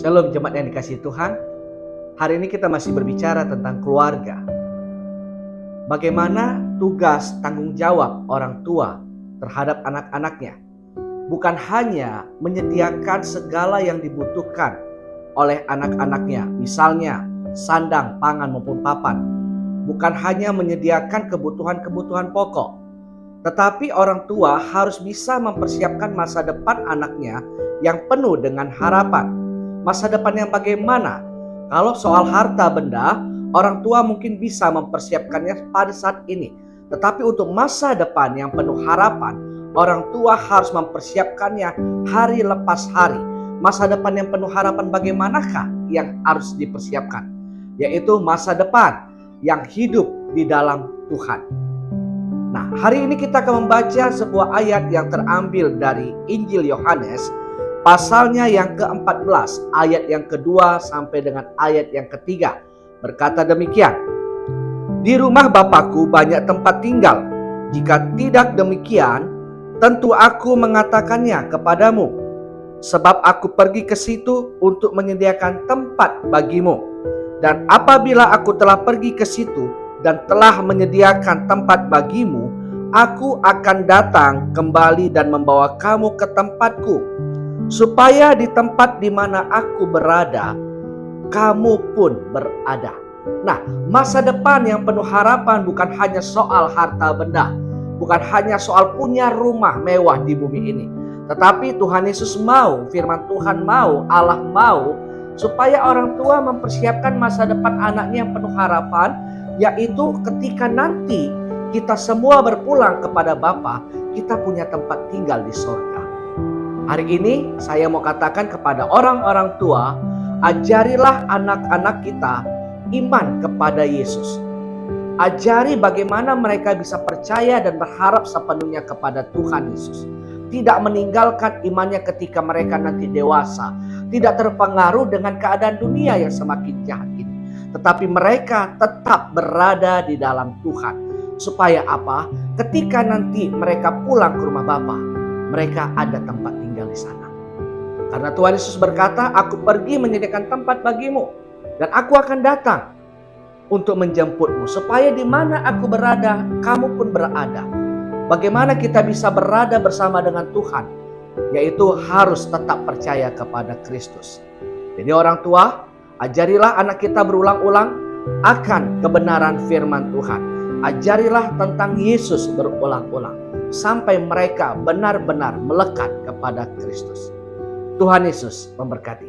Shalom jemaat yang dikasihi Tuhan. Hari ini kita masih berbicara tentang keluarga. Bagaimana tugas tanggung jawab orang tua terhadap anak-anaknya. Bukan hanya menyediakan segala yang dibutuhkan oleh anak-anaknya. Misalnya sandang, pangan maupun papan. Bukan hanya menyediakan kebutuhan-kebutuhan pokok. Tetapi orang tua harus bisa mempersiapkan masa depan anaknya yang penuh dengan harapan. Masa depan yang bagaimana? Kalau soal harta benda, orang tua mungkin bisa mempersiapkannya pada saat ini. Tetapi untuk masa depan yang penuh harapan, orang tua harus mempersiapkannya hari lepas hari. Masa depan yang penuh harapan bagaimanakah yang harus dipersiapkan? Yaitu masa depan yang hidup di dalam Tuhan. Nah, hari ini kita akan membaca sebuah ayat yang terambil dari Injil Yohanes, pasalnya yang ke-14, ayat yang kedua sampai dengan ayat yang ketiga. Berkata demikian, "Di rumah Bapakku banyak tempat tinggal. Jika tidak demikian, tentu aku mengatakannya kepadamu. Sebab aku pergi ke situ untuk menyediakan tempat bagimu. Dan apabila aku telah pergi ke situ dan telah menyediakan tempat bagimu, aku akan datang kembali dan membawa kamu ke tempatku, supaya di tempat di mana aku berada, kamu pun berada." Nah, masa depan yang penuh harapan bukan hanya soal harta benda, bukan hanya soal punya rumah mewah di bumi ini. Tetapi Tuhan Yesus mau, firman Tuhan mau, Allah mau, supaya orang tua mempersiapkan masa depan anaknya yang penuh harapan, yaitu ketika nanti kita semua berpulang kepada Bapa, kita punya tempat tinggal di surga. Hari ini saya mau katakan kepada orang-orang tua, ajarilah anak-anak kita iman kepada Yesus. Ajari bagaimana mereka bisa percaya dan berharap sepenuhnya kepada Tuhan Yesus. Tidak meninggalkan imannya ketika mereka nanti dewasa. Tidak terpengaruh dengan keadaan dunia yang semakin jahat ini. Tetapi mereka tetap berada di dalam Tuhan. Supaya apa? Ketika nanti mereka pulang ke rumah Bapa, mereka ada tempat tinggal di sana. Karena Tuhan Yesus berkata, "Aku pergi menyediakan tempat bagimu, dan aku akan datang untuk menjemputmu, supaya di mana aku berada, kamu pun berada." Bagaimana kita bisa berada bersama dengan Tuhan? Yaitu harus tetap percaya kepada Kristus. Jadi orang tua, ajarilah anak kita berulang-ulang akan kebenaran firman Tuhan. Ajarilah tentang Yesus berulang-ulang sampai mereka benar-benar melekat kepada Kristus. Tuhan Yesus memberkati.